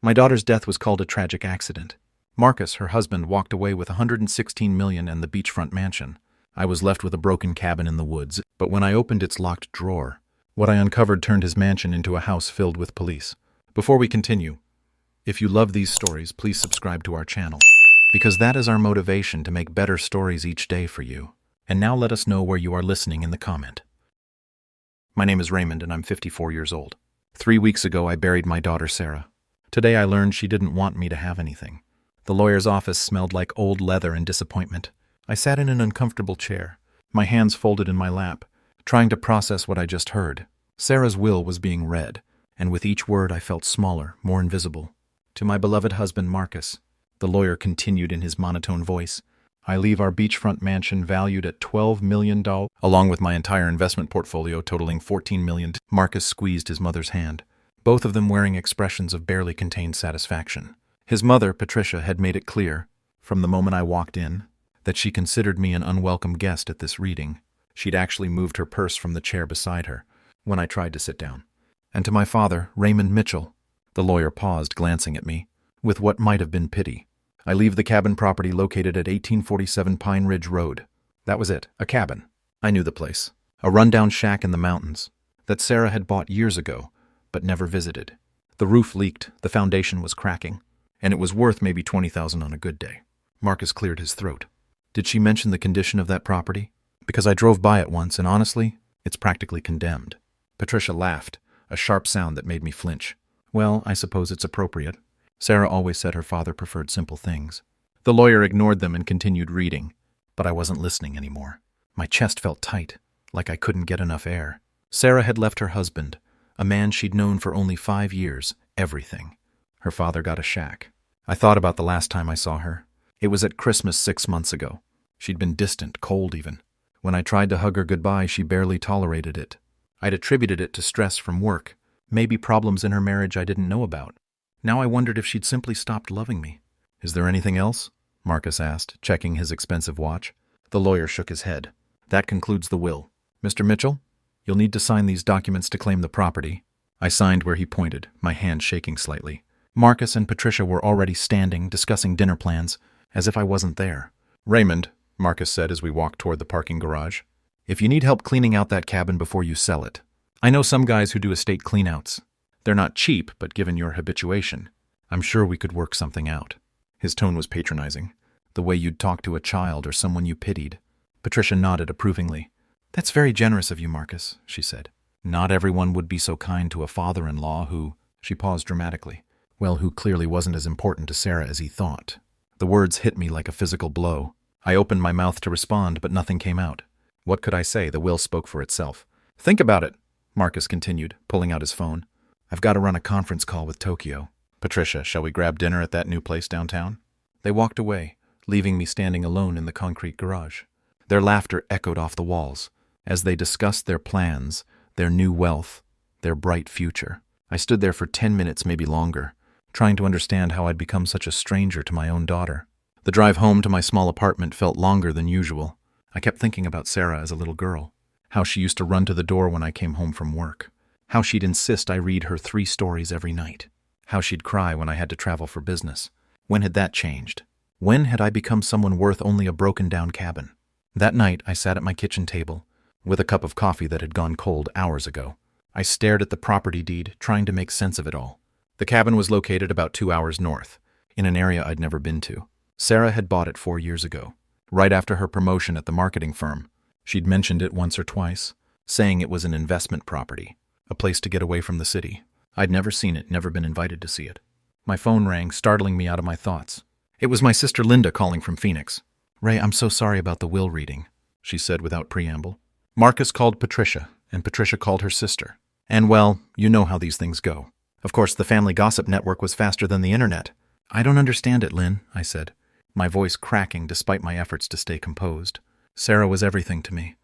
My daughter's death was called a tragic accident. Marcus, her husband, walked away with $116 million and the beachfront mansion. I was left with a broken cabin in the woods, but when I opened its locked drawer, what I uncovered turned his mansion into a house filled with police. Before we continue, if you love these stories, please subscribe to our channel, because that is our motivation to make better stories each day for you. And now let us know where you are listening in the comment. My name is Raymond and I'm 54 years old. 3 weeks ago I buried my daughter Sarah. Today I learned she didn't want me to have anything. The lawyer's office smelled like old leather and disappointment. I sat in an uncomfortable chair, my hands folded in my lap, trying to process what I just heard. Sarah's will was being read, and with each word I felt smaller, more invisible. To my beloved husband Marcus, the lawyer continued in his monotone voice, I leave our beachfront mansion valued at $12 million, along with my entire investment portfolio totaling $14 million. Marcus squeezed his mother's hand, both of them wearing expressions of barely contained satisfaction. His mother, Patricia, had made it clear, from the moment I walked in, that she considered me an unwelcome guest at this reading. She'd actually moved her purse from the chair beside her when I tried to sit down. And to my father, Raymond Mitchell, the lawyer paused, glancing at me, with what might have been pity. I leave the cabin property located at 1847 Pine Ridge Road. That was it, a cabin. I knew the place. A rundown shack in the mountains that Sarah had bought years ago, but never visited. The roof leaked, the foundation was cracking, and it was worth maybe $20,000 on a good day. Marcus cleared his throat. Did she mention the condition of that property? Because I drove by it once, and honestly, it's practically condemned. Patricia laughed, a sharp sound that made me flinch. Well, I suppose it's appropriate. Sarah always said her father preferred simple things. The lawyer ignored them and continued reading, but I wasn't listening anymore. My chest felt tight, like I couldn't get enough air. Sarah had left her husband, a man she'd known for only 5 years, everything. Her father got a shack. I thought about the last time I saw her. It was at Christmas 6 months ago. She'd been distant, cold even. When I tried to hug her goodbye, she barely tolerated it. I'd attributed it to stress from work, maybe problems in her marriage I didn't know about. Now I wondered if she'd simply stopped loving me. Is there anything else? Marcus asked, checking his expensive watch. The lawyer shook his head. That concludes the will. Mr. Mitchell, you'll need to sign these documents to claim the property. I signed where he pointed, my hand shaking slightly. Marcus and Patricia were already standing, discussing dinner plans, as if I wasn't there. Raymond, Marcus said as we walked toward the parking garage, if you need help cleaning out that cabin before you sell it. I know some guys who do estate cleanouts. They're not cheap, but given your habituation, I'm sure we could work something out. His tone was patronizing, the way you'd talk to a child or someone you pitied. Patricia nodded approvingly. That's very generous of you, Marcus, she said. Not everyone would be so kind to a father-in-law who, she paused dramatically, who clearly wasn't as important to Sarah as he thought. The words hit me like a physical blow. I opened my mouth to respond, but nothing came out. What could I say? The will spoke for itself. Think about it, Marcus continued, pulling out his phone. I've got to run a conference call with Tokyo. Patricia, shall we grab dinner at that new place downtown? They walked away, leaving me standing alone in the concrete garage. Their laughter echoed off the walls as they discussed their plans, their new wealth, their bright future. I stood there for 10 minutes, maybe longer, trying to understand how I'd become such a stranger to my own daughter. The drive home to my small apartment felt longer than usual. I kept thinking about Sarah as a little girl, how she used to run to the door when I came home from work, how she'd insist I read her 3 stories every night, how she'd cry when I had to travel for business. When had that changed? When had I become someone worth only a broken-down cabin? That night, I sat at my kitchen table, with a cup of coffee that had gone cold hours ago. I stared at the property deed, trying to make sense of it all. The cabin was located about 2 hours north, in an area I'd never been to. Sarah had bought it 4 years ago, right after her promotion at the marketing firm. She'd mentioned it once or twice, saying it was an investment property, a place to get away from the city. I'd never seen it, never been invited to see it. My phone rang, startling me out of my thoughts. It was my sister Linda calling from Phoenix. Ray, I'm so sorry about the will reading, she said without preamble. Marcus called Patricia, and Patricia called her sister. And well, you know how these things go. Of course, the family gossip network was faster than the internet. I don't understand it, Lynn, I said, my voice cracking despite my efforts to stay composed. Sarah was everything to me.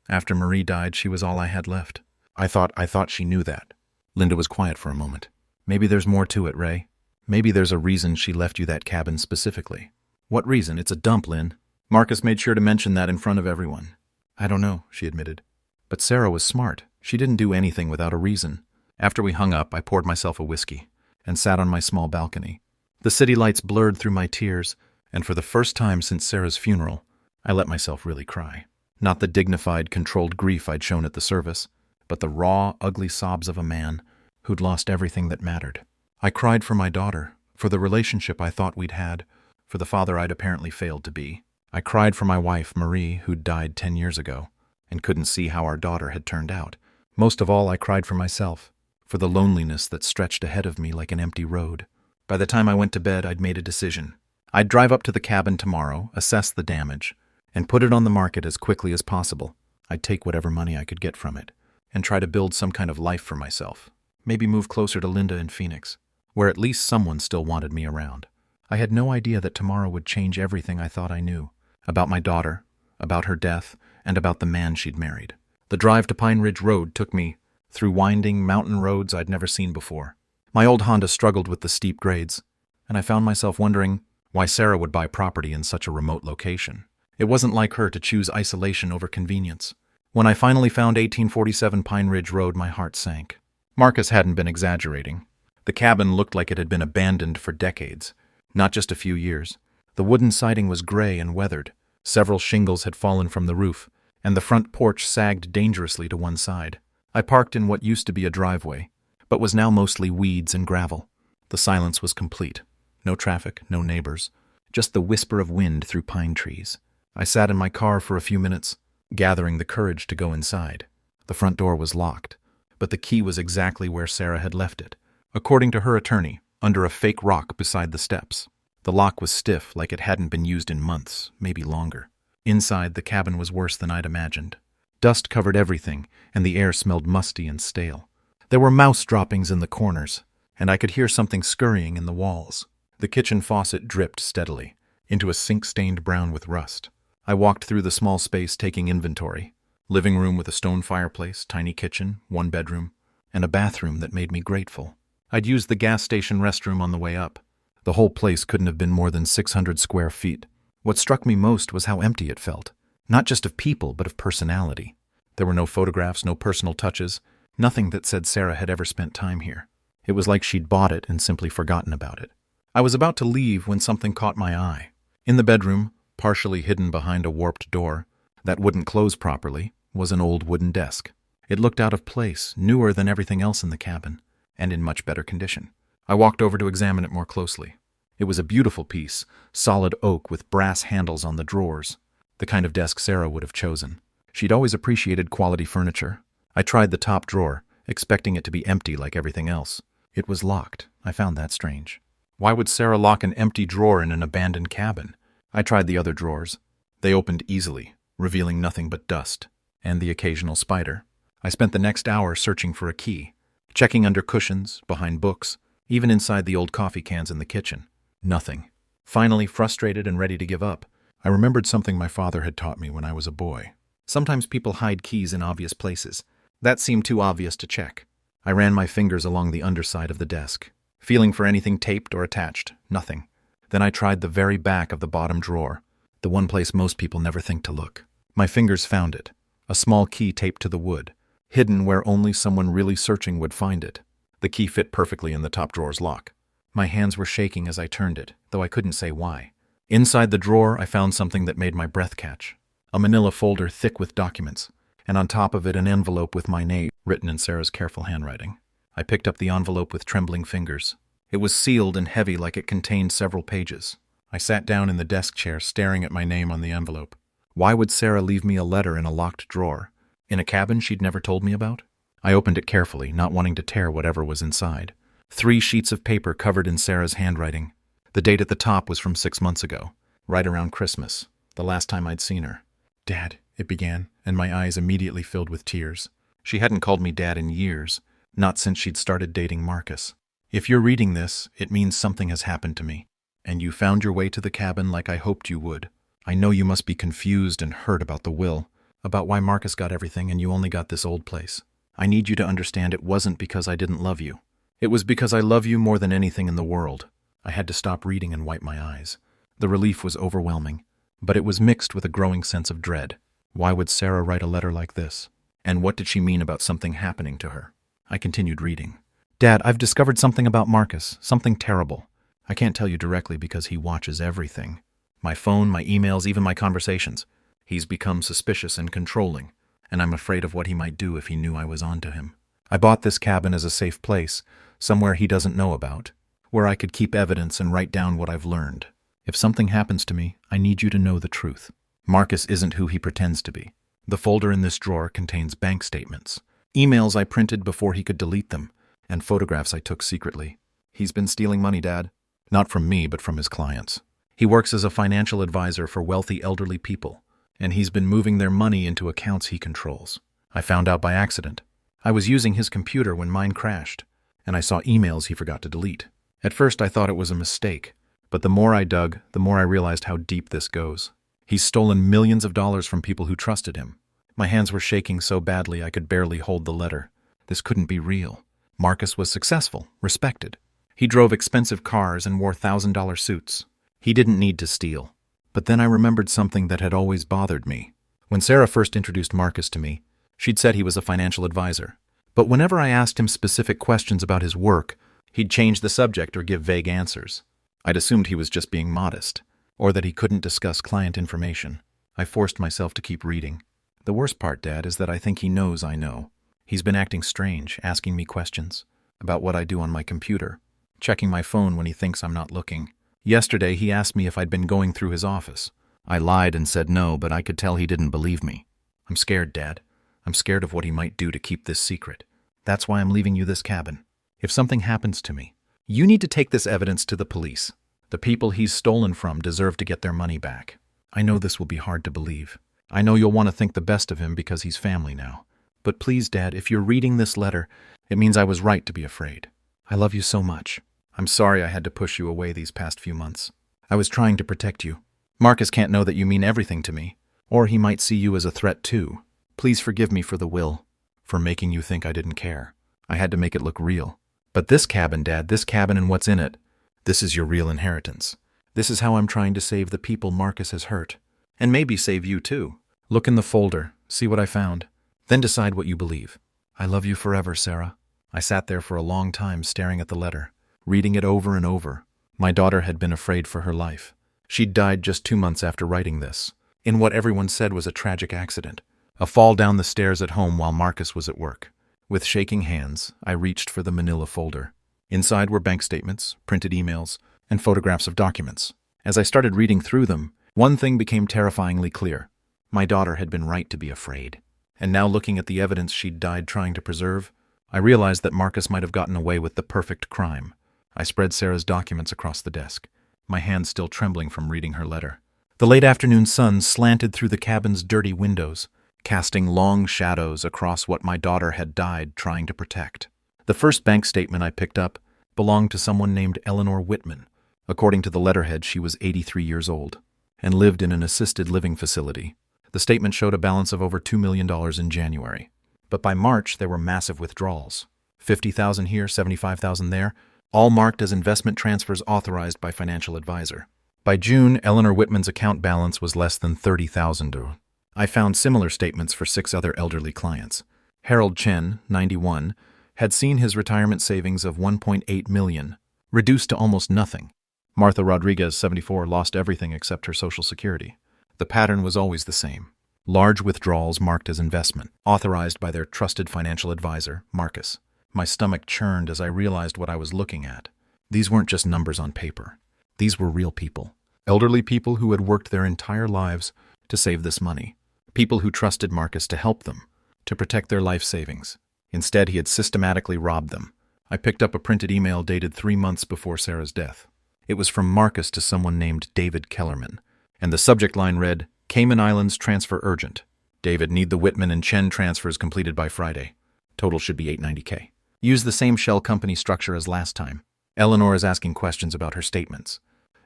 After Marie died, she was all I had left. I thought she knew that. Linda was quiet for a moment. Maybe there's more to it, Ray. Maybe there's a reason she left you that cabin specifically. What reason? It's a dump, Lynn. Marcus made sure to mention that in front of everyone. I don't know, she admitted. But Sarah was smart. She didn't do anything without a reason. After we hung up, I poured myself a whiskey. and sat on my small balcony. The city lights blurred through my tears, and for the first time since Sarah's funeral, I let myself really cry. Not the dignified, controlled grief I'd shown at the service, but the raw, ugly sobs of a man who'd lost everything that mattered. I cried for my daughter, for the relationship I thought we'd had, for the father I'd apparently failed to be. I cried for my wife, Marie, who'd died 10 years ago, and couldn't see how our daughter had turned out. Most of all, I cried for myself, for the loneliness that stretched ahead of me like an empty road. By the time I went to bed, I'd made a decision. I'd drive up to the cabin tomorrow, assess the damage, and put it on the market as quickly as possible. I'd take whatever money I could get from it, and try to build some kind of life for myself. Maybe move closer to Linda in Phoenix, where at least someone still wanted me around. I had no idea that tomorrow would change everything I thought I knew. About my daughter, about her death, and about the man she'd married. The drive to Pine Ridge Road took me through winding mountain roads I'd never seen before. My old Honda struggled with the steep grades, and I found myself wondering why Sarah would buy property in such a remote location. It wasn't like her to choose isolation over convenience. When I finally found 1847 Pine Ridge Road, my heart sank. Marcus hadn't been exaggerating. The cabin looked like it had been abandoned for decades, not just a few years. The wooden siding was gray and weathered. Several shingles had fallen from the roof, and the front porch sagged dangerously to one side. I parked in what used to be a driveway, but was now mostly weeds and gravel. The silence was complete. No traffic, no neighbors, just the whisper of wind through pine trees. I sat in my car for a few minutes, gathering the courage to go inside. The front door was locked, but the key was exactly where Sarah had left it, according to her attorney, under a fake rock beside the steps. The lock was stiff, like it hadn't been used in months, maybe longer. Inside, the cabin was worse than I'd imagined. Dust covered everything, and the air smelled musty and stale. There were mouse droppings in the corners, and I could hear something scurrying in the walls. The kitchen faucet dripped steadily, into a sink stained brown with rust. I walked through the small space taking inventory. Living room with a stone fireplace, tiny kitchen, one bedroom, and a bathroom that made me grateful. I'd used the gas station restroom on the way up. The whole place couldn't have been more than 600 square feet. What struck me most was how empty it felt. Not just of people, but of personality. There were no photographs, no personal touches, nothing that said Sarah had ever spent time here. It was like she'd bought it and simply forgotten about it. I was about to leave when something caught my eye. In the bedroom, partially hidden behind a warped door that wouldn't close properly, was an old wooden desk. It looked out of place, newer than everything else in the cabin, and in much better condition. I walked over to examine it more closely. It was a beautiful piece, solid oak with brass handles on the drawers, the kind of desk Sarah would have chosen. She'd always appreciated quality furniture. I tried the top drawer, expecting it to be empty like everything else. It was locked. I found that strange. Why would Sarah lock an empty drawer in an abandoned cabin? I tried the other drawers. They opened easily, revealing nothing but dust, and the occasional spider. I spent the next hour searching for a key, checking under cushions, behind books, even inside the old coffee cans in the kitchen. Nothing. Finally, frustrated and ready to give up, I remembered something my father had taught me when I was a boy. Sometimes people hide keys in obvious places. That seemed too obvious to check. I ran my fingers along the underside of the desk, feeling for anything taped or attached. Nothing. Then I tried the very back of the bottom drawer, the one place most people never think to look. My fingers found it, a small key taped to the wood, hidden where only someone really searching would find it. The key fit perfectly in the top drawer's lock. My hands were shaking as I turned it, though I couldn't say why. Inside the drawer, I found something that made my breath catch. A manila folder thick with documents, and on top of it an envelope with my name written in Sarah's careful handwriting. I picked up the envelope with trembling fingers. It was sealed and heavy like it contained several pages. I sat down in the desk chair staring at my name on the envelope. Why would Sarah leave me a letter in a locked drawer? In a cabin she'd never told me about? I opened it carefully, not wanting to tear whatever was inside. 3 sheets of paper covered in Sarah's handwriting. The date at the top was from 6 months ago, right around Christmas, the last time I'd seen her. "Dad," it began, and my eyes immediately filled with tears. She hadn't called me Dad in years, not since she'd started dating Marcus. "If you're reading this, it means something has happened to me, and you found your way to the cabin like I hoped you would. I know you must be confused and hurt about the will, about why Marcus got everything and you only got this old place. I need you to understand it wasn't because I didn't love you. It was because I love you more than anything in the world." I had to stop reading and wipe my eyes. The relief was overwhelming, but it was mixed with a growing sense of dread. Why would Sarah write a letter like this? And what did she mean about something happening to her? I continued reading. Dad, I've discovered something about Marcus, something terrible. I can't tell you directly because he watches everything. My phone, my emails, even my conversations. He's become suspicious and controlling, and I'm afraid of what he might do if he knew I was onto him. I bought this cabin as a safe place, somewhere he doesn't know about, where I could keep evidence and write down what I've learned. If something happens to me, I need you to know the truth. Marcus isn't who he pretends to be. The folder in this drawer contains bank statements, emails I printed before he could delete them, and photographs I took secretly. He's been stealing money, Dad. Not from me, but from his clients. He works as a financial advisor for wealthy elderly people, and he's been moving their money into accounts he controls. I found out by accident. I was using his computer when mine crashed, and I saw emails he forgot to delete. At first I thought it was a mistake, but the more I dug, the more I realized how deep this goes. He's stolen millions of dollars from people who trusted him. My hands were shaking so badly I could barely hold the letter. This couldn't be real. Marcus was successful, respected. He drove expensive cars and wore $1,000 suits. He didn't need to steal. But then I remembered something that had always bothered me. When Sarah first introduced Marcus to me, she'd said he was a financial advisor. But whenever I asked him specific questions about his work, he'd change the subject or give vague answers. I'd assumed he was just being modest, or that he couldn't discuss client information. I forced myself to keep reading. The worst part, Dad, is that I think he knows I know. He's been acting strange, asking me questions about what I do on my computer, checking my phone when he thinks I'm not looking. Yesterday, he asked me if I'd been going through his office. I lied and said no, but I could tell he didn't believe me. I'm scared, Dad. I'm scared of what he might do to keep this secret. That's why I'm leaving you this cabin. If something happens to me, you need to take this evidence to the police. The people he's stolen from deserve to get their money back. I know this will be hard to believe. I know you'll want to think the best of him because he's family now. But please, Dad, if you're reading this letter, it means I was right to be afraid. I love you so much. I'm sorry I had to push you away these past few months. I was trying to protect you. Marcus can't know that you mean everything to me, or he might see you as a threat too. Please forgive me for the will, for making you think I didn't care. I had to make it look real. But this cabin, Dad, this cabin and what's in it, this is your real inheritance. This is how I'm trying to save the people Marcus has hurt. And maybe save you too. Look in the folder, see what I found, then decide what you believe. I love you forever, Sarah. I sat there for a long time staring at the letter, reading it over and over. My daughter had been afraid for her life. She'd died just 2 months after writing this, in what everyone said was a tragic accident, a fall down the stairs at home while Marcus was at work. With shaking hands, I reached for the manila folder. Inside were bank statements, printed emails, and photographs of documents. As I started reading through them, one thing became terrifyingly clear. My daughter had been right to be afraid. And now looking at the evidence she'd died trying to preserve, I realized that Marcus might have gotten away with the perfect crime. I spread Sarah's documents across the desk, my hands still trembling from reading her letter. The late afternoon sun slanted through the cabin's dirty windows, casting long shadows across what my daughter had died trying to protect. The first bank statement I picked up belonged to someone named Eleanor Whitman. According to the letterhead, she was 83 years old and lived in an assisted living facility. The statement showed a balance of over $2 million in January. But by March, there were massive withdrawals. $50,000 here, $75,000 there, all marked as investment transfers authorized by financial advisor. By June, Eleanor Whitman's account balance was less than $30,000. I found similar statements for 6 other elderly clients. Harold Chen, 91, had seen his retirement savings of $1.8 million, reduced to almost nothing. Martha Rodriguez, 74, lost everything except her Social Security. The pattern was always the same. Large withdrawals marked as investment, authorized by their trusted financial advisor, Marcus. My stomach churned as I realized what I was looking at. These weren't just numbers on paper. These were real people. Elderly people who had worked their entire lives to save this money. People who trusted Marcus to help them, to protect their life savings. Instead, he had systematically robbed them. I picked up a printed email dated 3 months before Sarah's death. It was from Marcus to someone named David Kellerman, and the subject line read, Cayman Islands transfer urgent. David, need the Whitman and Chen transfers completed by Friday. Total should be $890K. Use the same shell company structure as last time. Eleanor is asking questions about her statements.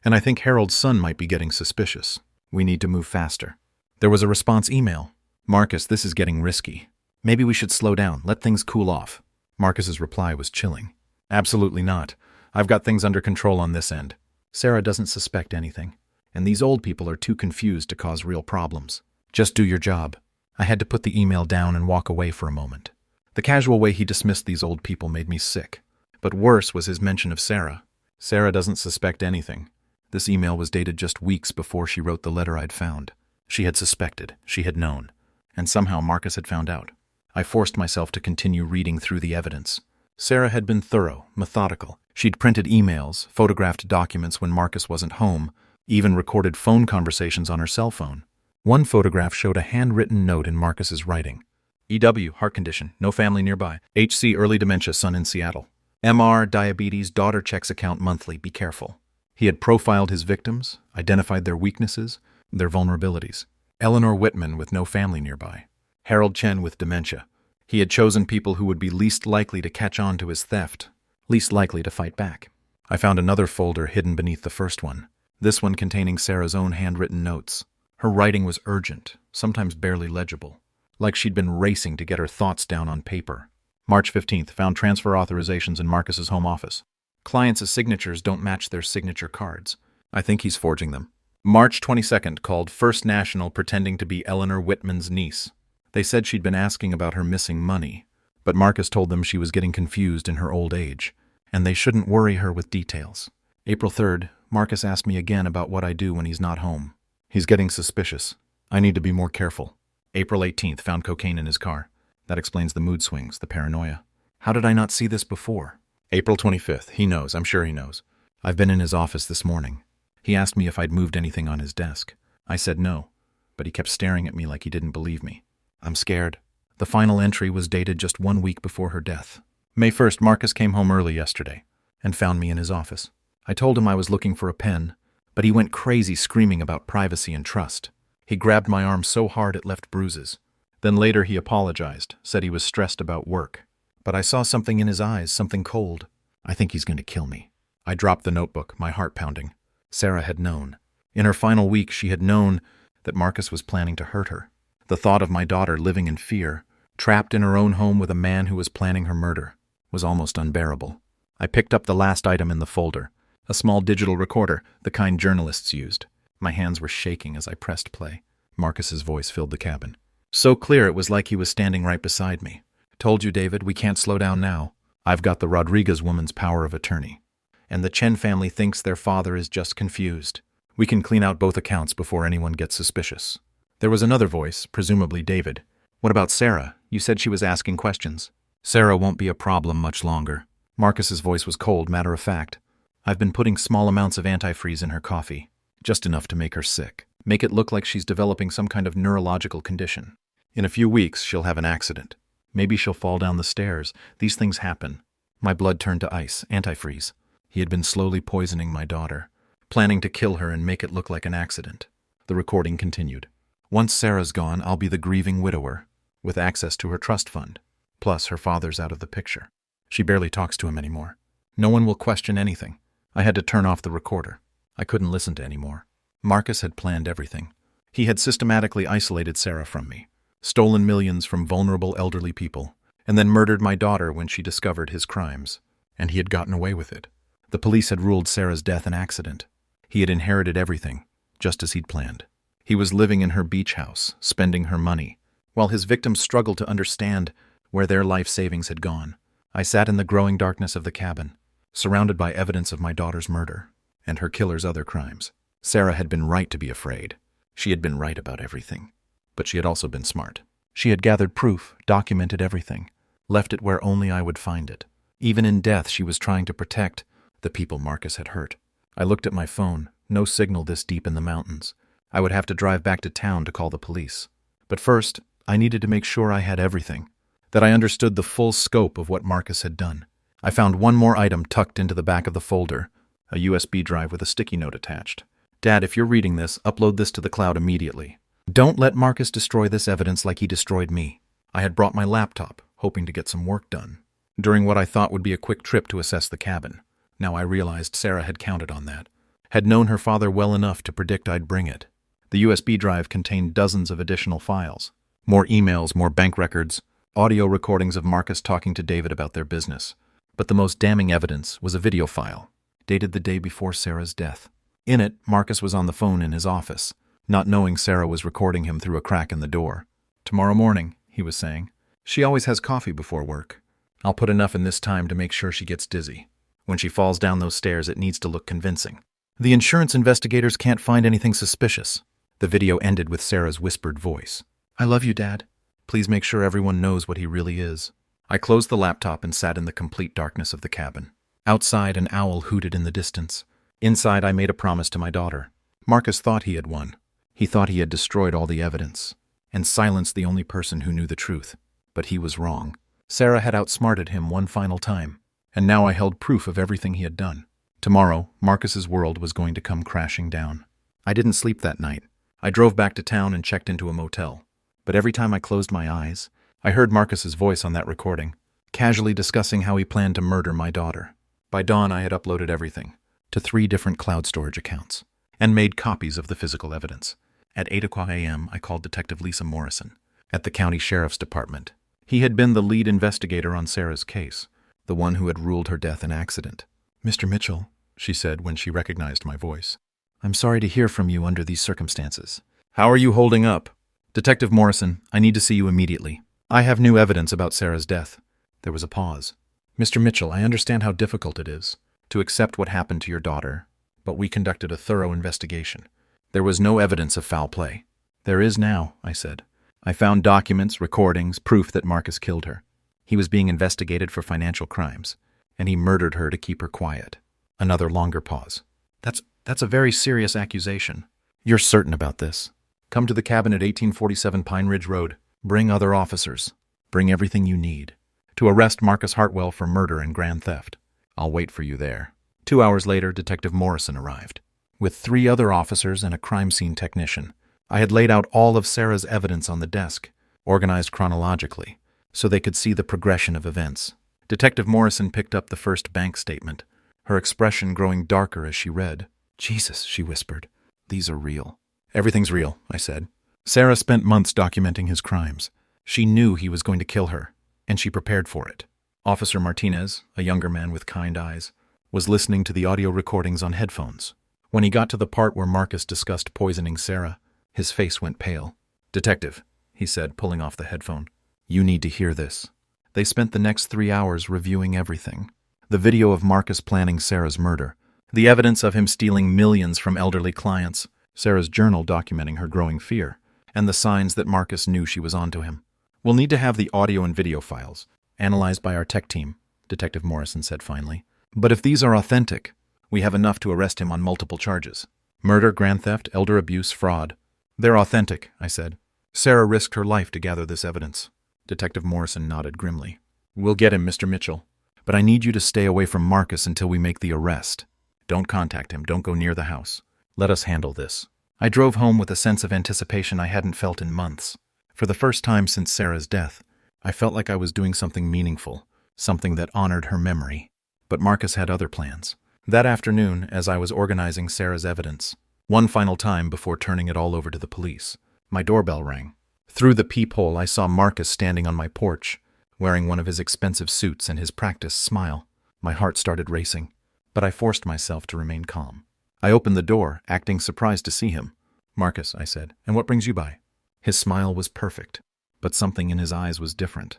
And I think Harold's son might be getting suspicious. We need to move faster. There was a response email. Marcus, this is getting risky. Maybe we should slow down, let things cool off. Marcus's reply was chilling. Absolutely not. I've got things under control on this end. Sarah doesn't suspect anything, and these old people are too confused to cause real problems. Just do your job. I had to put the email down and walk away for a moment. The casual way he dismissed these old people made me sick. But worse was his mention of Sarah. Sarah doesn't suspect anything. This email was dated just weeks before she wrote the letter I'd found. She had suspected, she had known, and somehow Marcus had found out. I forced myself to continue reading through the evidence. Sarah had been thorough, methodical. She'd printed emails, photographed documents when Marcus wasn't home, even recorded phone conversations on her cell phone. One photograph showed a handwritten note in Marcus's writing. EW, heart condition, no family nearby. HC, early dementia, son in Seattle. MR, diabetes, daughter checks account monthly, be careful. He had profiled his victims, identified their weaknesses, their vulnerabilities. Eleanor Whitman with no family nearby. Harold Chen with dementia. He had chosen people who would be least likely to catch on to his theft, least likely to fight back. I found another folder hidden beneath the first one, this one containing Sarah's own handwritten notes. Her writing was urgent, sometimes barely legible, like she'd been racing to get her thoughts down on paper. March 15th, found transfer authorizations in Marcus's home office. Clients' signatures don't match their signature cards. I think he's forging them. March 22nd, called First National pretending to be Eleanor Whitman's niece. They said she'd been asking about her missing money, but Marcus told them she was getting confused in her old age, and they shouldn't worry her with details. April 3rd, Marcus asked me again about what I do when he's not home. He's getting suspicious. I need to be more careful. April 18th, found cocaine in his car. That explains the mood swings, the paranoia. How did I not see this before? April 25th, he knows, I'm sure he knows. I've been in his office this morning. He asked me if I'd moved anything on his desk. I said no, but he kept staring at me like he didn't believe me. I'm scared. The final entry was dated just 1 week before her death. May 1st, Marcus came home early yesterday and found me in his office. I told him I was looking for a pen, but he went crazy screaming about privacy and trust. He grabbed my arm so hard it left bruises. Then later he apologized, said he was stressed about work. But I saw something in his eyes, something cold. I think he's going to kill me. I dropped the notebook, my heart pounding. Sarah had known. In her final week, she had known that Marcus was planning to hurt her. The thought of my daughter living in fear, trapped in her own home with a man who was planning her murder, was almost unbearable. I picked up the last item in the folder, a small digital recorder, the kind journalists used. My hands were shaking as I pressed play. Marcus's voice filled the cabin. So clear it was like he was standing right beside me. Told you, David, we can't slow down now. I've got the Rodriguez woman's power of attorney. And the Chen family thinks their father is just confused. We can clean out both accounts before anyone gets suspicious. There was another voice, presumably David. What about Sarah? You said she was asking questions. Sarah won't be a problem much longer. Marcus's voice was cold, matter of fact. I've been putting small amounts of antifreeze in her coffee, just enough to make her sick. Make it look like she's developing some kind of neurological condition. In a few weeks, she'll have an accident. Maybe she'll fall down the stairs. These things happen. My blood turned to ice, antifreeze. He had been slowly poisoning my daughter, planning to kill her and make it look like an accident. The recording continued. Once Sarah's gone, I'll be the grieving widower, with access to her trust fund. Plus, her father's out of the picture. She barely talks to him anymore. No one will question anything. I had to turn off the recorder. I couldn't listen to anymore. Marcus had planned everything. He had systematically isolated Sarah from me, stolen millions from vulnerable elderly people, and then murdered my daughter when she discovered his crimes. And he had gotten away with it. The police had ruled Sarah's death an accident. He had inherited everything, just as he'd planned. He was living in her beach house, spending her money, while his victims struggled to understand where their life savings had gone. I sat in the growing darkness of the cabin, surrounded by evidence of my daughter's murder and her killer's other crimes. Sarah had been right to be afraid. She had been right about everything. But she had also been smart. She had gathered proof, documented everything, left it where only I would find it. Even in death, she was trying to protect the people Marcus had hurt. I looked at my phone. No signal this deep in the mountains. I would have to drive back to town to call the police. But first, I needed to make sure I had everything, that I understood the full scope of what Marcus had done. I found one more item tucked into the back of the folder, a USB drive with a sticky note attached. Dad, if you're reading this, upload this to the cloud immediately. Don't let Marcus destroy this evidence like he destroyed me. I had brought my laptop, hoping to get some work done, during what I thought would be a quick trip to assess the cabin. Now I realized Sarah had counted on that, had known her father well enough to predict I'd bring it. The USB drive contained dozens of additional files. More emails, more bank records, audio recordings of Marcus talking to David about their business. But the most damning evidence was a video file, dated the day before Sarah's death. In it, Marcus was on the phone in his office, not knowing Sarah was recording him through a crack in the door. Tomorrow morning, he was saying. She always has coffee before work. I'll put enough in this time to make sure she gets dizzy. When she falls down those stairs, it needs to look convincing. The insurance investigators can't find anything suspicious. The video ended with Sarah's whispered voice. I love you, Dad. Please make sure everyone knows what he really is. I closed the laptop and sat in the complete darkness of the cabin. Outside, an owl hooted in the distance. Inside, I made a promise to my daughter. Marcus thought he had won. He thought he had destroyed all the evidence and silenced the only person who knew the truth. But he was wrong. Sarah had outsmarted him one final time, and now I held proof of everything he had done. Tomorrow, Marcus's world was going to come crashing down. I didn't sleep that night. I drove back to town and checked into a motel. But every time I closed my eyes, I heard Marcus's voice on that recording, casually discussing how he planned to murder my daughter. By dawn, I had uploaded everything to 3 different cloud storage accounts and made copies of the physical evidence. At 8 a.m., I called Detective Lisa Morrison at the county sheriff's department. He had been the lead investigator on Sarah's case, the one who had ruled her death an accident. Mr. Mitchell, she said when she recognized my voice, I'm sorry to hear from you under these circumstances. How are you holding up? Detective Morrison, I need to see you immediately. I have new evidence about Sarah's death. There was a pause. Mr. Mitchell, I understand how difficult it is to accept what happened to your daughter, but we conducted a thorough investigation. There was no evidence of foul play. There is now, I said. I found documents, recordings, proof that Marcus killed her. He was being investigated for financial crimes, and he murdered her to keep her quiet. Another longer pause. That's a very serious accusation. You're certain about this? Come to the cabin at 1847 Pine Ridge Road. Bring other officers. Bring everything you need to arrest Marcus Hartwell for murder and grand theft. I'll wait for you there. 2 hours later, Detective Morrison arrived. With 3 other officers and a crime scene technician, I had laid out all of Sarah's evidence on the desk, organized chronologically, so they could see the progression of events. Detective Morrison picked up the first bank statement, her expression growing darker as she read. Jesus, she whispered. These are real. Everything's real, I said. Sarah spent months documenting his crimes. She knew he was going to kill her, and she prepared for it. Officer Martinez, a younger man with kind eyes, was listening to the audio recordings on headphones. When he got to the part where Marcus discussed poisoning Sarah, his face went pale. Detective, he said, pulling off the headphone. You need to hear this. They spent the next 3 hours reviewing everything. The video of Marcus planning Sarah's murder, the evidence of him stealing millions from elderly clients, Sarah's journal documenting her growing fear, and the signs that Marcus knew she was onto him. We'll need to have the audio and video files analyzed by our tech team, Detective Morrison said finally. But if these are authentic, we have enough to arrest him on multiple charges. Murder, grand theft, elder abuse, fraud. They're authentic, I said. Sarah risked her life to gather this evidence. Detective Morrison nodded grimly. We'll get him, Mr. Mitchell. But I need you to stay away from Marcus until we make the arrest. Don't contact him. Don't go near the house. Let us handle this. I drove home with a sense of anticipation I hadn't felt in months. For the first time since Sarah's death, I felt like I was doing something meaningful, something that honored her memory. But Marcus had other plans. That afternoon, as I was organizing Sarah's evidence, one final time before turning it all over to the police, my doorbell rang. Through the peephole, I saw Marcus standing on my porch, wearing one of his expensive suits and his practiced smile. My heart started racing, but I forced myself to remain calm. I opened the door, acting surprised to see him. Marcus, I said, and what brings you by? His smile was perfect, but something in his eyes was different,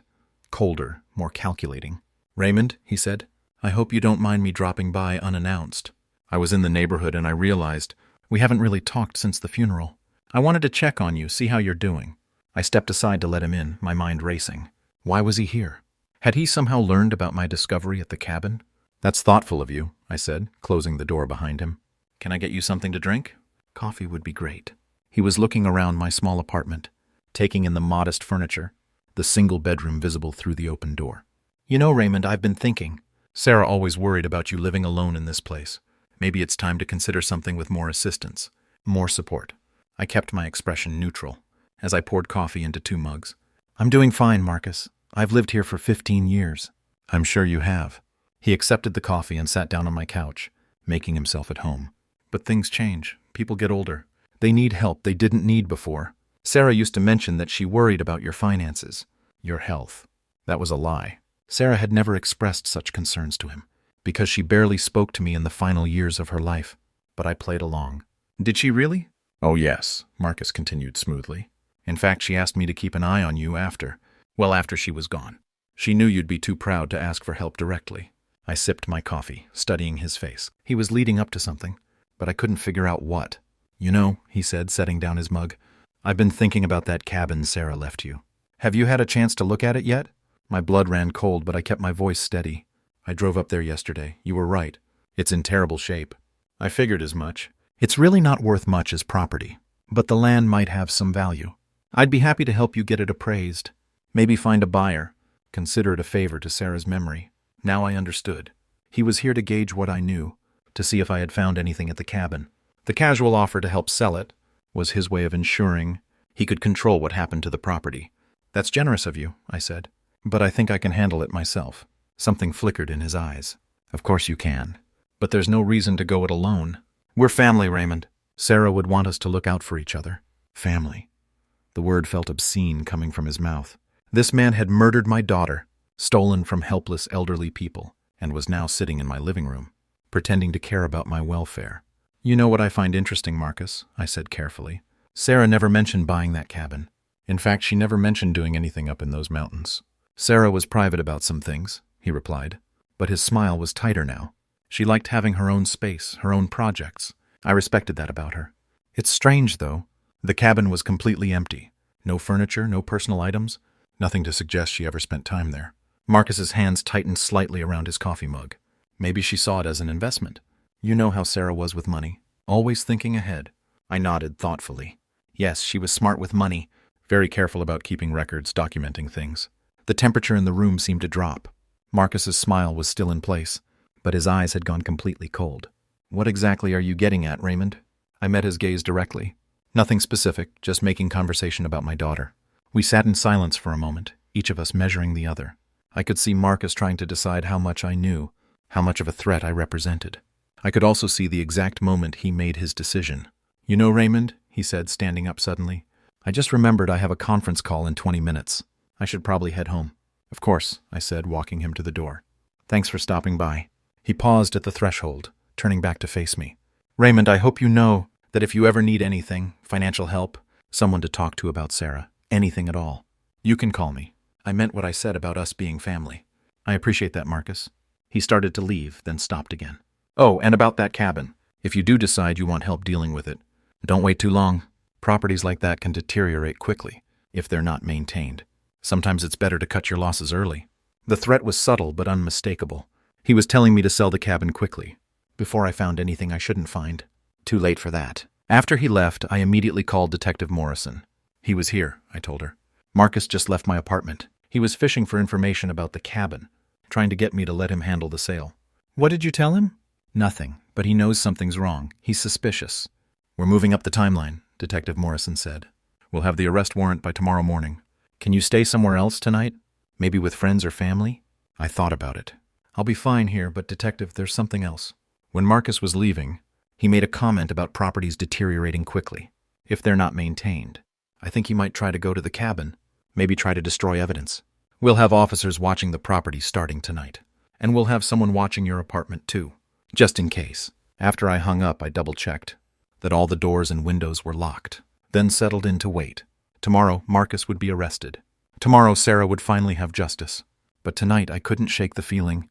colder, more calculating. Raymond, he said, I hope you don't mind me dropping by unannounced. I was in the neighborhood and I realized we haven't really talked since the funeral. I wanted to check on you, see how you're doing. I stepped aside to let him in, my mind racing. Why was he here? Had he somehow learned about my discovery at the cabin? That's thoughtful of you, I said, closing the door behind him. Can I get you something to drink? Coffee would be great. He was looking around my small apartment, taking in the modest furniture, the single bedroom visible through the open door. You know, Raymond, I've been thinking. Sarah always worried about you living alone in this place. Maybe it's time to consider something with more assistance, more support. I kept my expression neutral as I poured coffee into 2 mugs. I'm doing fine, Marcus. I've lived here for 15 years. I'm sure you have. He accepted the coffee and sat down on my couch, making himself at home. But things change. People get older. They need help they didn't need before. Sarah used to mention that she worried about your finances, your health. That was a lie. Sarah had never expressed such concerns to him, because she barely spoke to me in the final years of her life. But I played along. Did she really? Oh yes, Marcus continued smoothly. In fact, she asked me to keep an eye on you after she was gone. She knew you'd be too proud to ask for help directly. I sipped my coffee, studying his face. He was leading up to something, but I couldn't figure out what. You know, he said, setting down his mug, I've been thinking about that cabin Sarah left you. Have you had a chance to look at it yet? My blood ran cold, but I kept my voice steady. I drove up there yesterday. You were right. It's in terrible shape. I figured as much. It's really not worth much as property, but the land might have some value. I'd be happy to help you get it appraised. Maybe find a buyer. Consider it a favor to Sarah's memory. Now I understood. He was here to gauge what I knew, to see if I had found anything at the cabin. The casual offer to help sell it was his way of ensuring he could control what happened to the property. That's generous of you, I said, but I think I can handle it myself. Something flickered in his eyes. Of course you can, but there's no reason to go it alone. We're family, Raymond. Sarah would want us to look out for each other. Family. The word felt obscene coming from his mouth. This man had murdered my daughter, stolen from helpless elderly people, and was now sitting in my living room, pretending to care about my welfare. You know what I find interesting, Marcus, I said carefully. Sarah never mentioned buying that cabin. In fact, she never mentioned doing anything up in those mountains. Sarah was private about some things, he replied, but his smile was tighter now. She liked having her own space, her own projects. I respected that about her. It's strange, though. The cabin was completely empty. No furniture, no personal items, nothing to suggest she ever spent time there. Marcus's hands tightened slightly around his coffee mug. Maybe she saw it as an investment. You know how Sarah was with money, always thinking ahead. I nodded thoughtfully. Yes, she was smart with money, very careful about keeping records, documenting things. The temperature in the room seemed to drop. Marcus's smile was still in place, but his eyes had gone completely cold. What exactly are you getting at, Raymond? I met his gaze directly. Nothing specific, just making conversation about my daughter. We sat in silence for a moment, each of us measuring the other. I could see Marcus trying to decide how much I knew, how much of a threat I represented. I could also see the exact moment he made his decision. You know, Raymond, he said, standing up suddenly, I just remembered I have a conference call in 20 minutes. I should probably head home. Of course, I said, walking him to the door. Thanks for stopping by. He paused at the threshold, turning back to face me. Raymond, I hope you know that if you ever need anything, financial help, someone to talk to about Sarah, anything at all, you can call me. I meant what I said about us being family. I appreciate that, Marcus. He started to leave, then stopped again. Oh, and about that cabin. If you do decide you want help dealing with it, don't wait too long. Properties like that can deteriorate quickly if they're not maintained. Sometimes it's better to cut your losses early. The threat was subtle but unmistakable. He was telling me to sell the cabin quickly, before I found anything I shouldn't find. Too late for that. After he left, I immediately called Detective Morrison. He was here, I told her. Marcus just left my apartment. He was fishing for information about the cabin, trying to get me to let him handle the sale. What did you tell him? Nothing, but he knows something's wrong. He's suspicious. We're moving up the timeline, Detective Morrison said. We'll have the arrest warrant by tomorrow morning. Can you stay somewhere else tonight? Maybe with friends or family? I thought about it. I'll be fine here, but Detective, there's something else. When Marcus was leaving, he made a comment about properties deteriorating quickly, if they're not maintained. I think he might try to go to the cabin, maybe try to destroy evidence. We'll have officers watching the property starting tonight, and we'll have someone watching your apartment too, just in case. After I hung up, I double-checked that all the doors and windows were locked, then settled in to wait. Tomorrow, Marcus would be arrested. Tomorrow, Sarah would finally have justice. But tonight, I couldn't shake the feeling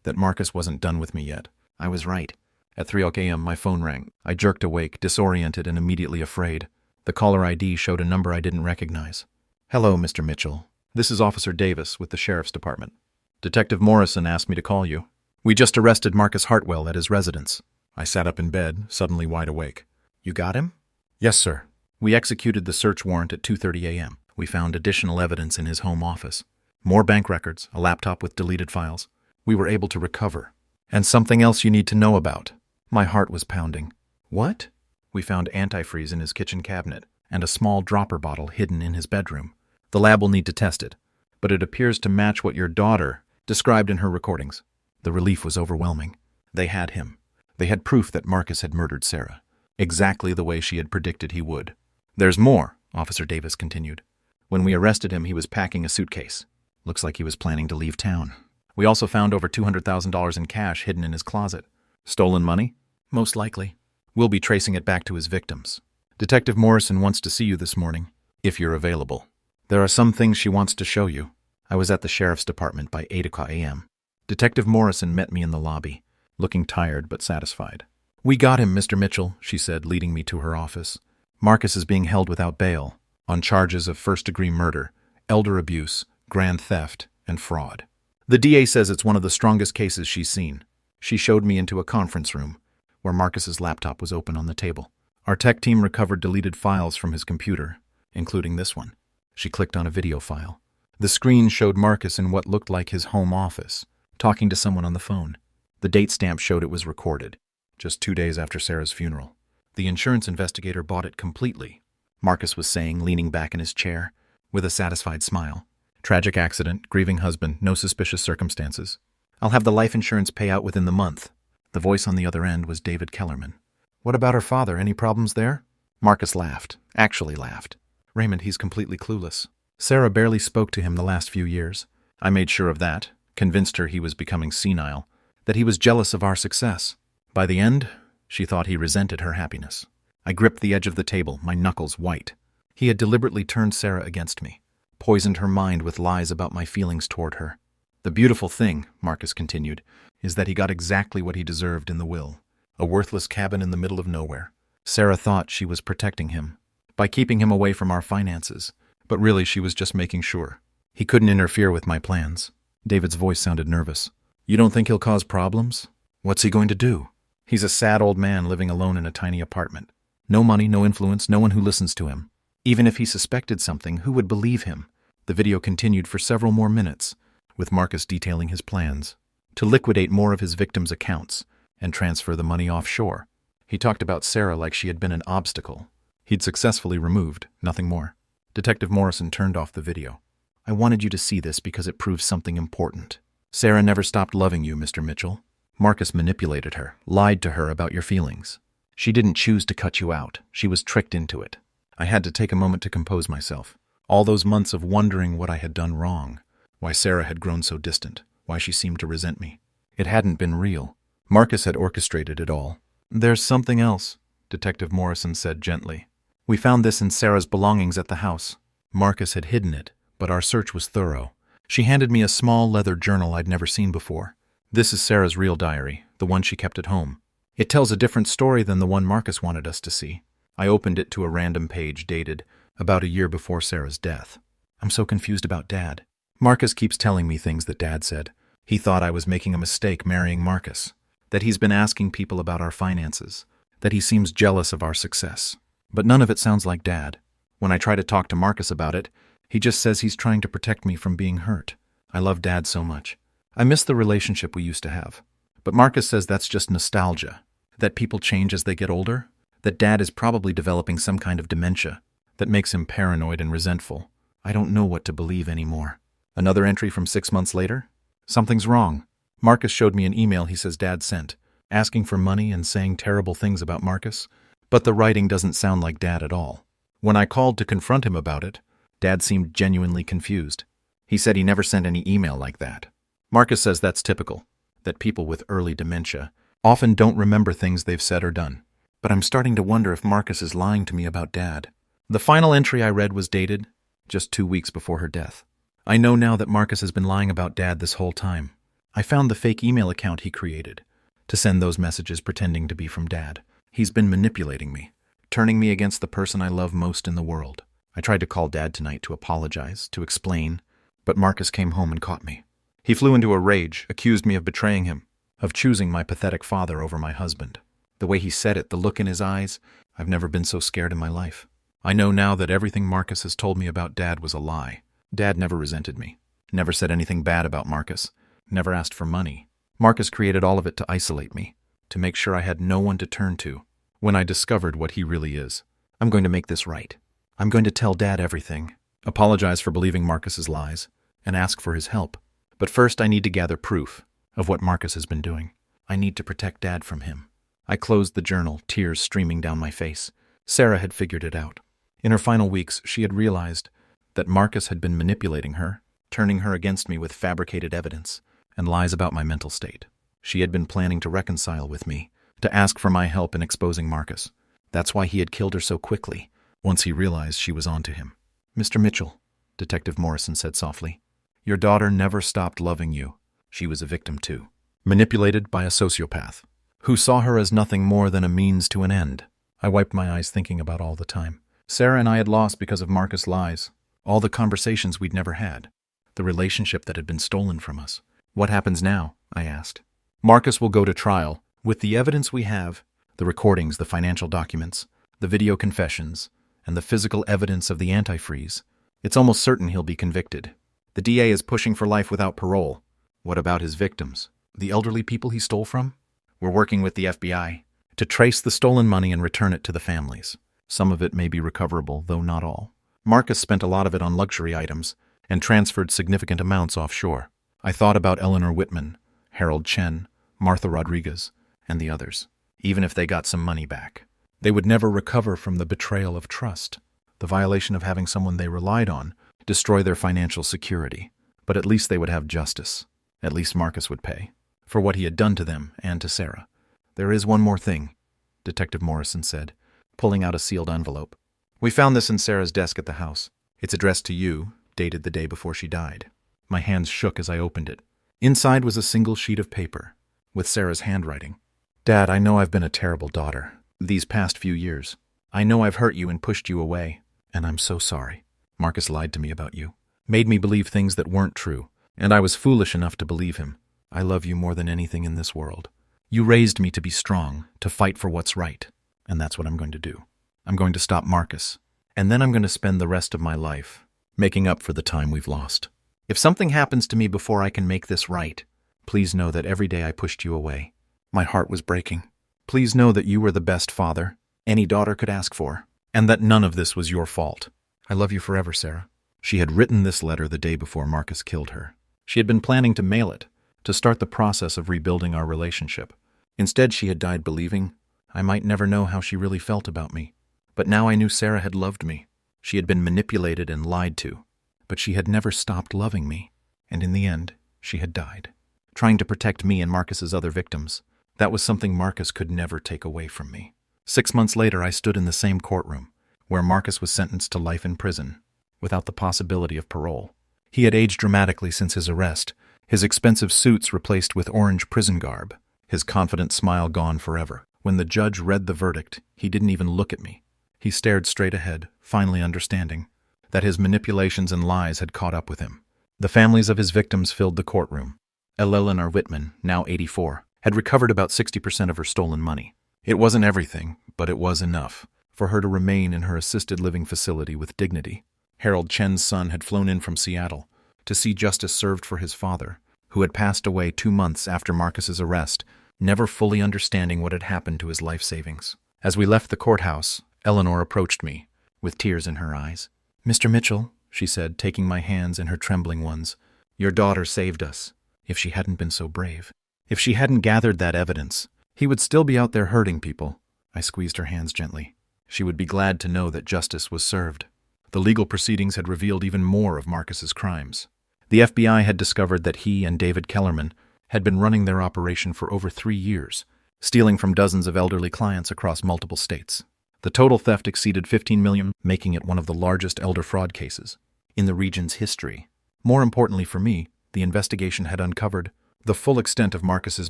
that Marcus wasn't done with me yet. I was right. At 3 a.m., my phone rang. I jerked awake, disoriented and immediately afraid. The caller ID showed a number I didn't recognize. Hello, Mr. Mitchell. This is Officer Davis with the Sheriff's Department. Detective Morrison asked me to call you. We just arrested Marcus Hartwell at his residence. I sat up in bed, suddenly wide awake. You got him? Yes, sir. We executed the search warrant at 2:30 a.m. We found additional evidence in his home office. More bank records, a laptop with deleted files. We were able to recover. And something else you need to know about. My heart was pounding. What? We found antifreeze in his kitchen cabinet and a small dropper bottle hidden in his bedroom. The lab will need to test it, but it appears to match what your daughter described in her recordings. The relief was overwhelming. They had him. They had proof that Marcus had murdered Sarah, exactly the way she had predicted he would. There's more, Officer Davis continued. When we arrested him, he was packing a suitcase. Looks like he was planning to leave town. We also found over $200,000 in cash hidden in his closet. Stolen money? Most likely. We'll be tracing it back to his victims. Detective Morrison wants to see you this morning, if you're available. There are some things she wants to show you. I was at the sheriff's department by 8 a.m. Detective Morrison met me in the lobby, looking tired but satisfied. "We got him, Mr. Mitchell," she said, leading me to her office. "Marcus is being held without bail on charges of first-degree murder, elder abuse, grand theft, and fraud. The DA says it's one of the strongest cases she's seen." She showed me into a conference room, where Marcus's laptop was open on the table. Our tech team recovered deleted files from his computer, including this one. She clicked on a video file. The screen showed Marcus in what looked like his home office, talking to someone on the phone. The date stamp showed it was recorded, just 2 days after Sarah's funeral. "The insurance investigator bought it completely," Marcus was saying, leaning back in his chair, with a satisfied smile. "Tragic accident, grieving husband, no suspicious circumstances. I'll have the life insurance pay out within the month." The voice on the other end was David Kellerman. "What about her father? Any problems there?" Marcus laughed, actually laughed. "Raymond, he's completely clueless. Sarah barely spoke to him the last few years. I made sure of that, convinced her he was becoming senile, that he was jealous of our success. By the end, she thought he resented her happiness." I gripped the edge of the table, my knuckles white. He had deliberately turned Sarah against me, poisoned her mind with lies about my feelings toward her. "The beautiful thing," Marcus continued, "is that he got exactly what he deserved in the will. A worthless cabin in the middle of nowhere. Sarah thought she was protecting him by keeping him away from our finances, but really she was just making sure he couldn't interfere with my plans." David's voice sounded nervous. "You don't think he'll cause problems? What's he going to do? He's a sad old man living alone in a tiny apartment. No money, no influence, no one who listens to him. Even if he suspected something, who would believe him?" The video continued for several more minutes, with Marcus detailing his plans to liquidate more of his victims' accounts and transfer the money offshore. He talked about Sarah like she had been an obstacle he'd successfully removed, nothing more. Detective Morrison turned off the video. "I wanted you to see this because it proves something important. Sarah never stopped loving you, Mr. Mitchell. Marcus manipulated her, lied to her about your feelings. She didn't choose to cut you out. She was tricked into it." I had to take a moment to compose myself. All those months of wondering what I had done wrong, why Sarah had grown so distant, why she seemed to resent me. It hadn't been real. Marcus had orchestrated it all. "There's something else," Detective Morrison said gently. "We found this in Sarah's belongings at the house. Marcus had hidden it, but our search was thorough. She handed me a small leather journal I'd never seen before. This is Sarah's real diary, the one she kept at home. It tells a different story than the one Marcus wanted us to see." I opened it to a random page dated about a year before Sarah's death. "I'm so confused about Dad. Marcus keeps telling me things that Dad said. He thought I was making a mistake marrying Marcus, that he's been asking people about our finances, that he seems jealous of our success. But none of it sounds like Dad. When I try to talk to Marcus about it, he just says he's trying to protect me from being hurt. I love Dad so much. I miss the relationship we used to have. But Marcus says that's just nostalgia, that people change as they get older, that Dad is probably developing some kind of dementia that makes him paranoid and resentful. I don't know what to believe anymore." Another entry from 6 months later. "Something's wrong. Marcus showed me an email he says Dad sent, asking for money and saying terrible things about Marcus, but the writing doesn't sound like Dad at all. When I called to confront him about it, Dad seemed genuinely confused. He said he never sent any email like that. Marcus says that's typical, that people with early dementia often don't remember things they've said or done. But I'm starting to wonder if Marcus is lying to me about Dad." The final entry I read was dated just 2 weeks before her death. "I know now that Marcus has been lying about Dad this whole time. I found the fake email account he created to send those messages pretending to be from Dad. He's been manipulating me, turning me against the person I love most in the world. I tried to call Dad tonight to apologize, to explain, but Marcus came home and caught me. He flew into a rage, accused me of betraying him, of choosing my pathetic father over my husband. The way he said it, the look in his eyes, I've never been so scared in my life. I know now that everything Marcus has told me about Dad was a lie. Dad never resented me, never said anything bad about Marcus, never asked for money. Marcus created all of it to isolate me, to make sure I had no one to turn to. When I discovered what he really is, I'm going to make this right. I'm going to tell Dad everything, apologize for believing Marcus's lies, and ask for his help. But first I need to gather proof of what Marcus has been doing. I need to protect Dad from him." I closed the journal, tears streaming down my face. Sarah had figured it out. In her final weeks, she had realized that Marcus had been manipulating her, turning her against me with fabricated evidence and lies about my mental state. She had been planning to reconcile with me, to ask for my help in exposing Marcus. That's why he had killed her so quickly, once he realized she was onto him. "Mr. Mitchell," Detective Morrison said softly, Your daughter never stopped loving you. She was a victim too. Manipulated by a sociopath who saw her as nothing more than a means to an end. I wiped my eyes thinking about all the time Sarah and I had lost because of Marcus' lies. All the conversations we'd never had. The relationship that had been stolen from us. What happens now? I asked. Marcus will go to trial. With the evidence we have, the recordings, the financial documents, the video confessions, and the physical evidence of the antifreeze, it's almost certain he'll be convicted. The DA is pushing for life without parole. What about his victims? The elderly people he stole from? We're working with the FBI to trace the stolen money and return it to the families. Some of it may be recoverable, though not all. Marcus spent a lot of it on luxury items and transferred significant amounts offshore. I thought about Eleanor Whitman, Harold Chen, Martha Rodriguez, and the others. Even if they got some money back, they would never recover from the betrayal of trust, the violation of having someone they relied on destroy their financial security. But at least they would have justice. At least Marcus would pay for what he had done to them and to Sarah. There is one more thing, Detective Morrison said, pulling out a sealed envelope. We found this in Sarah's desk at the house. It's addressed to you, dated the day before she died. My hands shook as I opened it. Inside was a single sheet of paper, with Sarah's handwriting. Dad, I know I've been a terrible daughter these past few years. I know I've hurt you and pushed you away, and I'm so sorry. Marcus lied to me about you, made me believe things that weren't true, and I was foolish enough to believe him. I love you more than anything in this world. You raised me to be strong, to fight for what's right, and that's what I'm going to do. I'm going to stop Marcus, and then I'm going to spend the rest of my life making up for the time we've lost. If something happens to me before I can make this right, please know that every day I pushed you away. My heart was breaking. Please know that you were the best father any daughter could ask for, and that none of this was your fault. I love you forever, Sarah. She had written this letter the day before Marcus killed her. She had been planning to mail it, to start the process of rebuilding our relationship. Instead, she had died believing I might never know how she really felt about me. But now I knew Sarah had loved me. She had been manipulated and lied to, but she had never stopped loving me. And in the end, she had died, trying to protect me and Marcus's other victims. That was something Marcus could never take away from me. 6 months later, I stood in the same courtroom, where Marcus was sentenced to life in prison, without the possibility of parole. He had aged dramatically since his arrest, his expensive suits replaced with orange prison garb, his confident smile gone forever. When the judge read the verdict, he didn't even look at me. He stared straight ahead, finally understanding that his manipulations and lies had caught up with him. The families of his victims filled the courtroom. Eleanor Whitman, now 84, had recovered about 60% of her stolen money. It wasn't everything, but it was enough for her to remain in her assisted living facility with dignity. Harold Chen's son had flown in from Seattle to see justice served for his father, who had passed away 2 months after Marcus's arrest, never fully understanding what had happened to his life savings. As we left the courthouse, Eleanor approached me, with tears in her eyes. Mr. Mitchell, she said, taking my hands in her trembling ones, your daughter saved us. If she hadn't been so brave, if she hadn't gathered that evidence, he would still be out there hurting people. I squeezed her hands gently. She would be glad to know that justice was served. The legal proceedings had revealed even more of Marcus's crimes. The FBI had discovered that he and David Kellerman had been running their operation for over 3 years, stealing from dozens of elderly clients across multiple states. The total theft exceeded $15 million, making it one of the largest elder fraud cases in the region's history. More importantly for me, the investigation had uncovered the full extent of Marcus's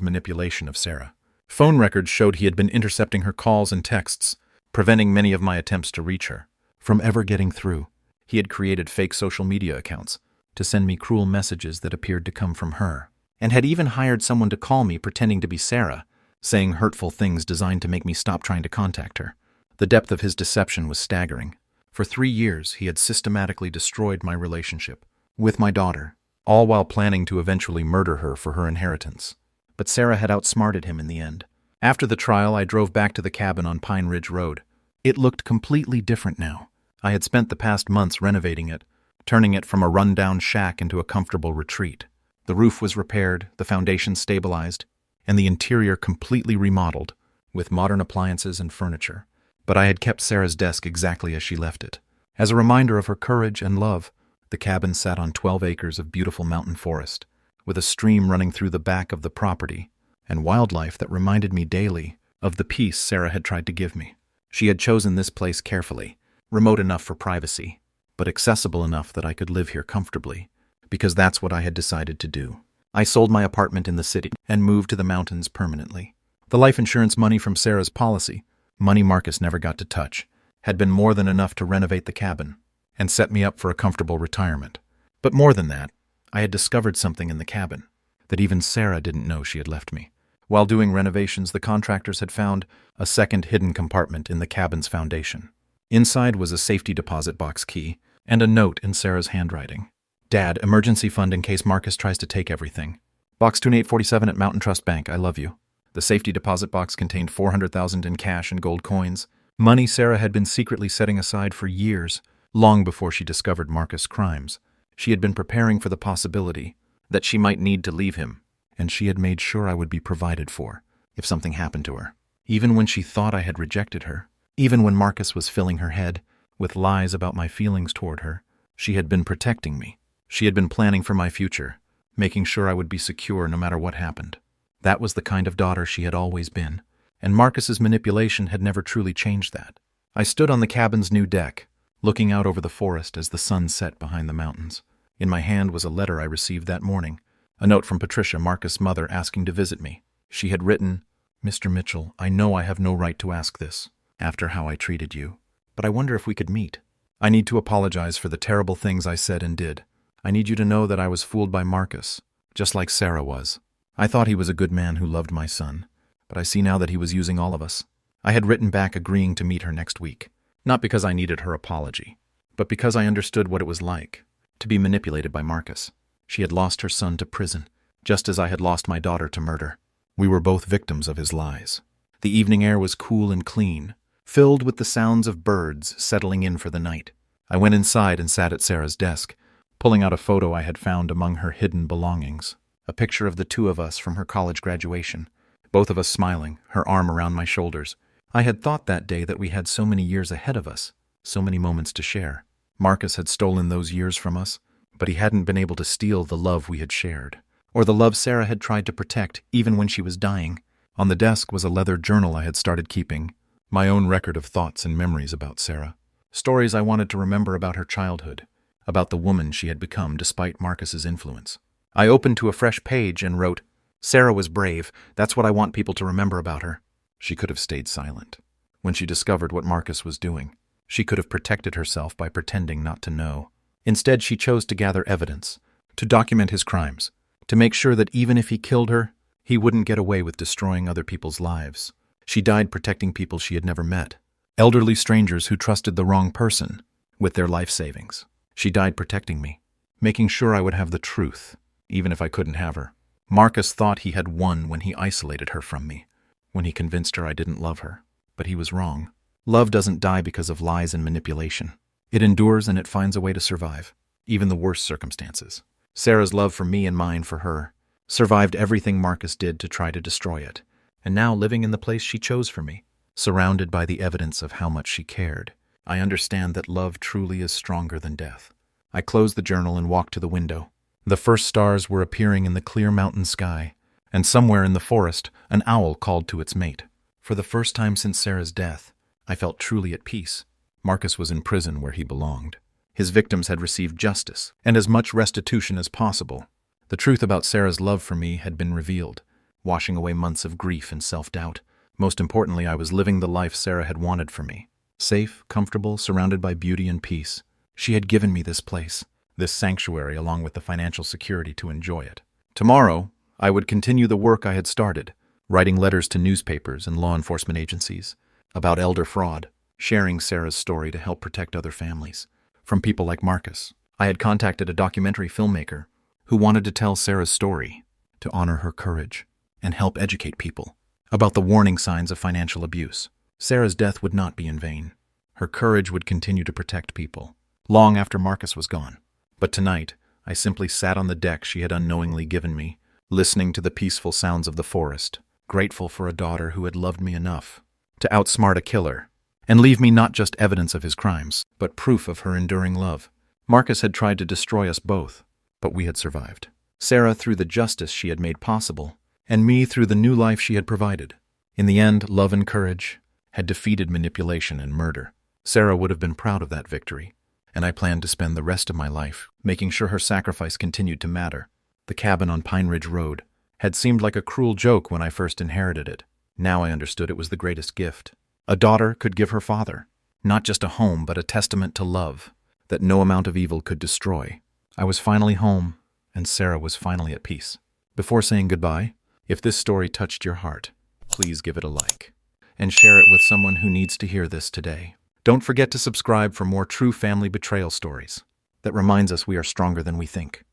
manipulation of Sarah. Phone records showed he had been intercepting her calls and texts, preventing many of my attempts to reach her from ever getting through. He had created fake social media accounts to send me cruel messages that appeared to come from her, and had even hired someone to call me pretending to be Sarah, saying hurtful things designed to make me stop trying to contact her. The depth of his deception was staggering. For 3 years, he had systematically destroyed my relationship with my daughter, all while planning to eventually murder her for her inheritance. But Sarah had outsmarted him in the end. After the trial, I drove back to the cabin on Pine Ridge Road. It looked completely different now. I had spent the past months renovating it, turning it from a run-down shack into a comfortable retreat. The roof was repaired, the foundation stabilized, and the interior completely remodeled, with modern appliances and furniture. But I had kept Sarah's desk exactly as she left it. As a reminder of her courage and love, the cabin sat on 12 acres of beautiful mountain forest, with a stream running through the back of the property, and wildlife that reminded me daily of the peace Sarah had tried to give me. She had chosen this place carefully, remote enough for privacy, but accessible enough that I could live here comfortably, because that's what I had decided to do. I sold my apartment in the city and moved to the mountains permanently. The life insurance money from Sarah's policy, money Marcus never got to touch, had been more than enough to renovate the cabin and set me up for a comfortable retirement. But more than that, I had discovered something in the cabin that even Sarah didn't know she had left me. While doing renovations, the contractors had found a second hidden compartment in the cabin's foundation. Inside was a safety deposit box key and a note in Sarah's handwriting. Dad, emergency fund in case Marcus tries to take everything. Box 2847 at Mountain Trust Bank, I love you. The safety deposit box contained $400,000 in cash and gold coins, money Sarah had been secretly setting aside for years, long before she discovered Marcus' crimes. She had been preparing for the possibility that she might need to leave him, and she had made sure I would be provided for if something happened to her. Even when she thought I had rejected her, even when Marcus was filling her head with lies about my feelings toward her, she had been protecting me. She had been planning for my future, making sure I would be secure no matter what happened. That was the kind of daughter she had always been, and Marcus's manipulation had never truly changed that. I stood on the cabin's new deck, looking out over the forest as the sun set behind the mountains. In my hand was a letter I received that morning, a note from Patricia, Marcus' mother, asking to visit me. She had written, "Mr. Mitchell, I know I have no right to ask this, after how I treated you, but I wonder if we could meet. I need to apologize for the terrible things I said and did. I need you to know that I was fooled by Marcus, just like Sarah was. I thought he was a good man who loved my son, but I see now that he was using all of us." I had written back agreeing to meet her next week, not because I needed her apology, but because I understood what it was like to be manipulated by Marcus. She had lost her son to prison, just as I had lost my daughter to murder. We were both victims of his lies. The evening air was cool and clean, filled with the sounds of birds settling in for the night. I went inside and sat at Sarah's desk, pulling out a photo I had found among her hidden belongings. A picture of the two of us from her college graduation, both of us smiling, her arm around my shoulders. I had thought that day that we had so many years ahead of us, so many moments to share. Marcus had stolen those years from us, but he hadn't been able to steal the love we had shared, or the love Sarah had tried to protect even when she was dying. On the desk was a leather journal I had started keeping, my own record of thoughts and memories about Sarah. Stories I wanted to remember about her childhood, about the woman she had become despite Marcus's influence. I opened to a fresh page and wrote, "Sarah was brave. That's what I want people to remember about her." She could have stayed silent. When she discovered what Marcus was doing, she could have protected herself by pretending not to know. Instead, she chose to gather evidence, to document his crimes, to make sure that even if he killed her, he wouldn't get away with destroying other people's lives. She died protecting people she had never met, elderly strangers who trusted the wrong person with their life savings. She died protecting me, making sure I would have the truth, even if I couldn't have her. Marcus thought he had won when he isolated her from me, when he convinced her I didn't love her. But he was wrong. Love doesn't die because of lies and manipulation. It endures and it finds a way to survive, even the worst circumstances. Sarah's love for me and mine for her survived everything Marcus did to try to destroy it, and now living in the place she chose for me, surrounded by the evidence of how much she cared, I understand that love truly is stronger than death. I closed the journal and walked to the window. The first stars were appearing in the clear mountain sky, and somewhere in the forest, an owl called to its mate. For the first time since Sarah's death, I felt truly at peace. Marcus was in prison where he belonged. His victims had received justice, and as much restitution as possible. The truth about Sarah's love for me had been revealed, washing away months of grief and self-doubt. Most importantly, I was living the life Sarah had wanted for me. Safe, comfortable, surrounded by beauty and peace. She had given me this place, this sanctuary, along with the financial security to enjoy it. Tomorrow, I would continue the work I had started, writing letters to newspapers and law enforcement agencies about elder fraud, sharing Sarah's story to help protect other families from people like Marcus. I had contacted a documentary filmmaker who wanted to tell Sarah's story, to honor her courage and help educate people about the warning signs of financial abuse. Sarah's death would not be in vain. Her courage would continue to protect people, long after Marcus was gone. But tonight, I simply sat on the deck she had unknowingly given me, listening to the peaceful sounds of the forest, grateful for a daughter who had loved me enough to outsmart a killer and leave me not just evidence of his crimes, but proof of her enduring love. Marcus had tried to destroy us both, but we had survived. Sarah through the justice she had made possible, and me through the new life she had provided. In the end, love and courage had defeated manipulation and murder. Sarah would have been proud of that victory, and I planned to spend the rest of my life making sure her sacrifice continued to matter. The cabin on Pine Ridge Road had seemed like a cruel joke when I first inherited it. Now I understood it was the greatest gift a daughter could give her father. Not just a home, but a testament to love that no amount of evil could destroy. I was finally home, and Sarah was finally at peace. Before saying goodbye, if this story touched your heart, please give it a like and share it with someone who needs to hear this today. Don't forget to subscribe for more true family betrayal stories that reminds us we are stronger than we think.